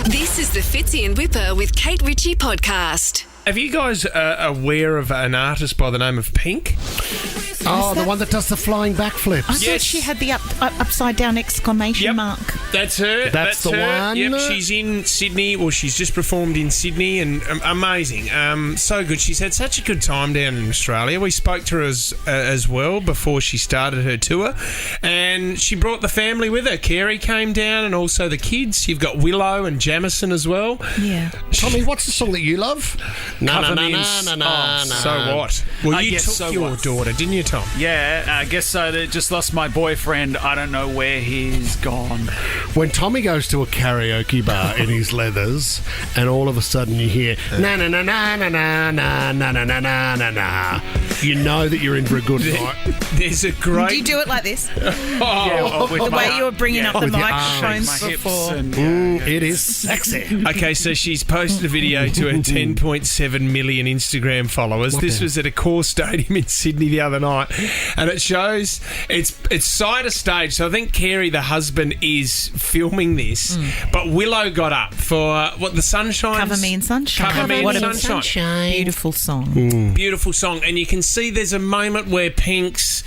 This is the Fitzy and Wippa with Kate Ritchie podcast. Have you guys aware of an artist by the name of Pink? Oh, the one that does the flying backflips. I thought she had the upside down exclamation mark. That's her. That's the her. one. Yep, she's in Sydney. Well, she's just performed in Sydney, and amazing. So good. She's had such a good time down in Australia. We spoke to her as well before she started her tour, and she brought the family with her. Carrie came down, and also the kids. You've got Willow and Jamison as well. Yeah. Tommy, what's the song that you love? So what? Well, you took your daughter, didn't you, Tom? Yeah, I guess so. They just lost my boyfriend. I don't know where he's gone. When Tommy goes to a karaoke bar in his leathers, and all of a sudden you hear na na na na na na na na na na na na na, you know that you're in for a good night. There's a great. Do you do it like this? With The way you were bringing up the with your microphones my hips before. and It is sexy. Okay, so she's posted a video to her 10.7 million Instagram followers. This was at a core stadium in Sydney the other night, and it shows it's side of stage. So I think Carrie, the husband, is filming this, but Willow got up for the Sunshine. Cover Me in Sunshine. Cover Me in What a Sunshine. beautiful song. Beautiful song, and you can see there's a moment where Pink's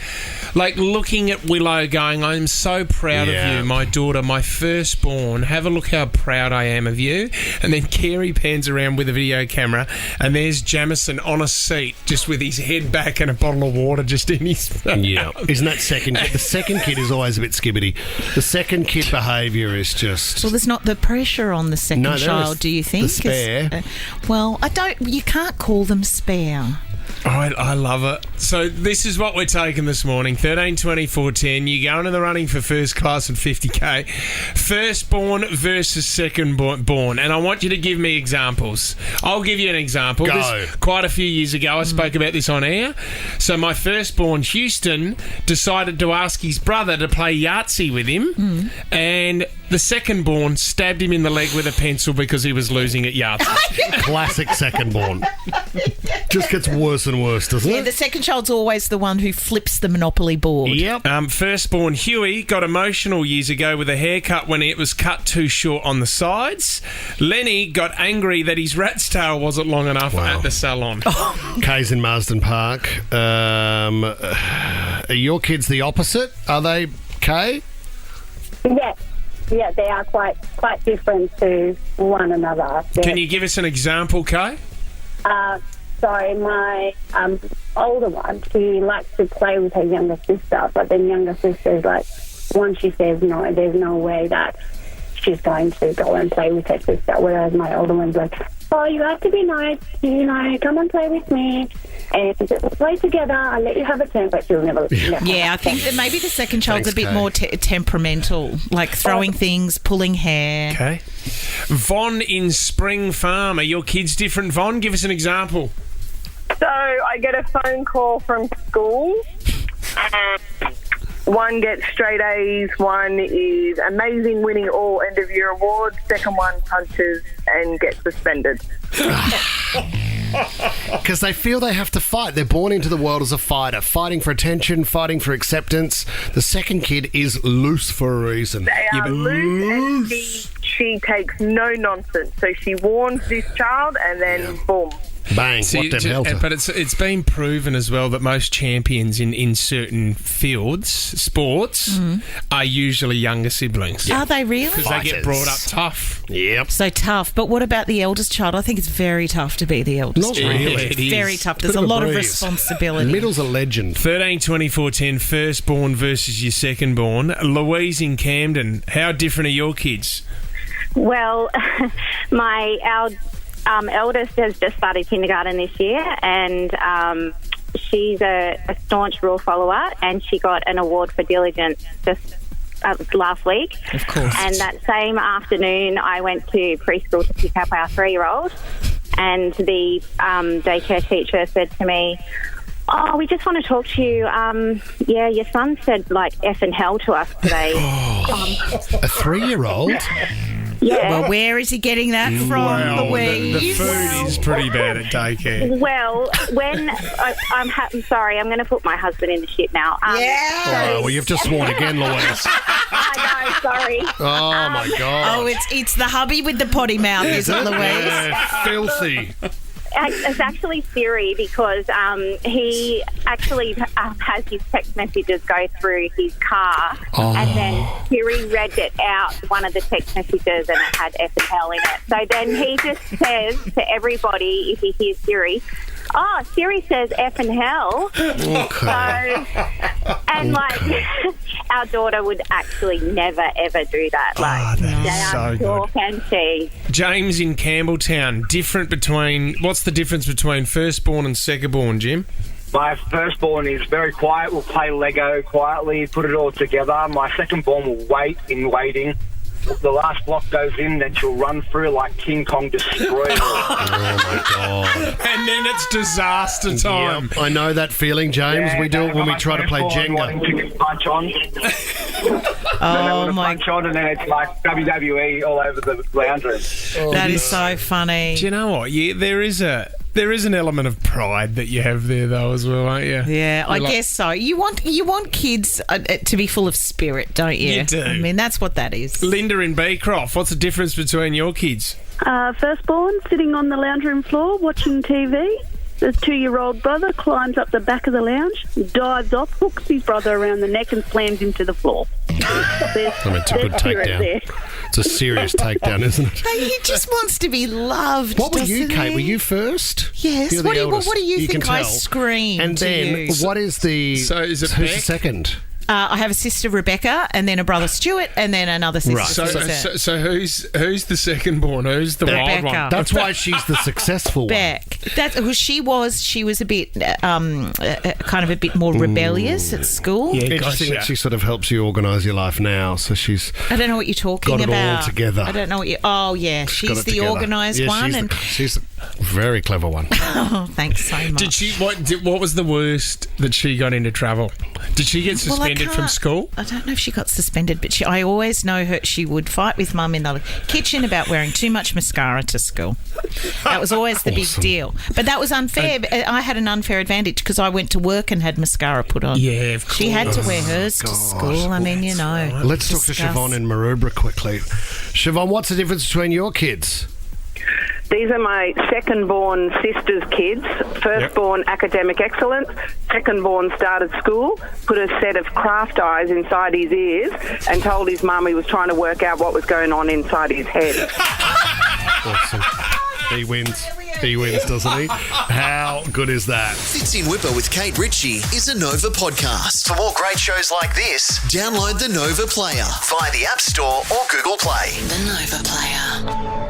like looking at Willow going, I'm so proud of you, my daughter, my firstborn. Have a look how proud I am of you. And then Carrie pans around with a video camera, and there's Jamison on a seat just with his head back and a bottle of water just in his mouth. Isn't that second kid? The second kid is always a bit skibbity. The second kid behaviour is just... Well, there's not the pressure on the second child, do you think? The spare. Well, you can't call them spare. Oh, I love it. So this is what we're taking this morning. 13, 24, 10. You go into the running for first class and 50k. Firstborn versus secondborn. And I want you to give me examples. I'll give you an example. Go. Quite a few years ago, I spoke about this on air. So my firstborn, Houston, decided to ask his brother to play Yahtzee with him. And the secondborn stabbed him in the leg with a pencil because he was losing at Yahtzee. Classic secondborn. Just gets worse and worse, doesn't it? Yeah, the second child's always the one who flips the Monopoly board. Yep. Firstborn Huey got emotional years ago with a haircut when it was cut too short on the sides. Lenny got angry that his rat's tail wasn't long enough at the salon. Kay's in Marsden Park. Are your kids the opposite? Are they, Kay? Yes. Yeah, they are quite different to one another. Can you give us an example, Kay? So my older one, she likes to play with her younger sister, but then younger sister is like, once she says no, there's no way that she's going to go and play with her sister, whereas my older one's like, oh, you have to be nice, come and play with me, and we'll play together, I'll let you have a turn, but she'll never... Yeah, I think that maybe the second child's a bit Kay. more temperamental, like throwing things, pulling hair. Okay. Von in Spring Farm. Are your kids different, Von? Give us an example. So I get a phone call from school. One gets straight A's, one is amazing, winning all end-of-year awards. Second one punches and gets suspended. Because they feel they have to fight. They're born into the world as a fighter, fighting for attention, fighting for acceptance. The second kid is loose for a reason. They are loose, and she takes no nonsense. So she warns this child and then boom. Bang, See, what the hell? but it's been proven as well that most champions in certain fields, sports, are usually younger siblings. Are they really? Because they get brought up tough. Yep. So tough. But what about the eldest child? I think it's very tough to be the eldest Not child. really. It's It very is. tough. There's Bit a of a lot of breeze. responsibility. Middle's a legend. 13, 24, 10, firstborn versus your secondborn. Louise in Camden, how different are your kids? Well, our eldest has just started kindergarten this year, and she's a staunch rule follower, and she got an award for diligence just last week. Of course. And that same afternoon, I went to preschool to pick up our 3-year-old, and the daycare teacher said to me, oh, we just want to talk to you. Your son said, like, F and hell to us today. A 3-year-old? Yeah. Well, where is he getting that from, Louise? The food is pretty bad at daycare. Well, when I'm sorry, I'm going to put my husband in the shit now. Yeah. Oh, well, you've just sworn again, Louise. I No, sorry. Oh, my God. Oh, it's the hubby with the potty mouth, is it, Louise? Yeah, filthy. It's actually Siri because he actually has his text messages go through his car, and then Siri read it out, one of the text messages, and it had F and hell in it. So then he just says to everybody, if he hears Siri, "Oh, Siri says F and hell." Okay. So, and our daughter would actually never ever do that. so Nor can she. James in Campbelltown, what's the difference between firstborn and secondborn, Jim? My firstborn is very quiet, will play Lego quietly, put it all together. My secondborn will wait in waiting. The last block goes in, then she'll run through like King Kong destroyer. Oh, my God. And then it's disaster time. Yep. I know that feeling, James. We do it when we try to play Jenga. To punch on. Oh, my punch on, and then it's like WWE all over the lounge room. That is so funny. Do you know what? Yeah, there is an element of pride that you have there, though, as well, aren't you? Yeah, I guess so. You want kids to be full of spirit, don't you? You do. I mean, that's what that is. Linda in Beecroft, what's the difference between your kids? Firstborn, sitting on the lounge room floor watching TV. The 2-year-old brother climbs up the back of the lounge, dives off, hooks his brother around the neck and slams him to the floor. It's a good takedown. It's a serious takedown, isn't it? Hey, he just wants to be loved. What were you, doesn't Kate? he? Were you first? Yes. You're the eldest. What do you can think I tell. screamed And then, to you? what is the... So is it who's Beck? the second? I have a sister, Rebecca, and then a brother, Stuart, and then another sister. Right. So who's the secondborn? Who's the wild Rebecca. one? That's why she's the successful one. Beck. That's who she was. She was a bit, kind of a bit more rebellious at school. Yeah, Interesting gotcha. that she sort of helps you organise your life now. So she's I don't know what you're talking got it about. all together. I don't know what you. Oh yeah, got she's it the together. organised Yeah, one. she's the very clever one. Oh, thanks so much. Did she? What was the worst that she got into trouble? Did she get Well, I suspended from can't- school? I don't know if she got suspended, but I always know her. She would fight with Mum in the kitchen about wearing too much mascara to school. That was always the big deal. But that was unfair. I had an unfair advantage because I went to work and had mascara put on. Yeah, of course. She had to wear hers to school. I mean, you know. Let's talk to Discuss. Siobhan in Maroubra quickly. Siobhan, what's the difference between your kids? These are my second-born sister's kids. Firstborn, academic excellence. Second-born started school, put a set of craft eyes inside his ears and told his mum he was trying to work out what was going on inside his head. Awesome. He wins. He wins, doesn't he? How good is that? Fitz in Wippa with Kate Ritchie is a Nova podcast. For more great shows like this, download the Nova Player via the App Store or Google Play. The Nova Player.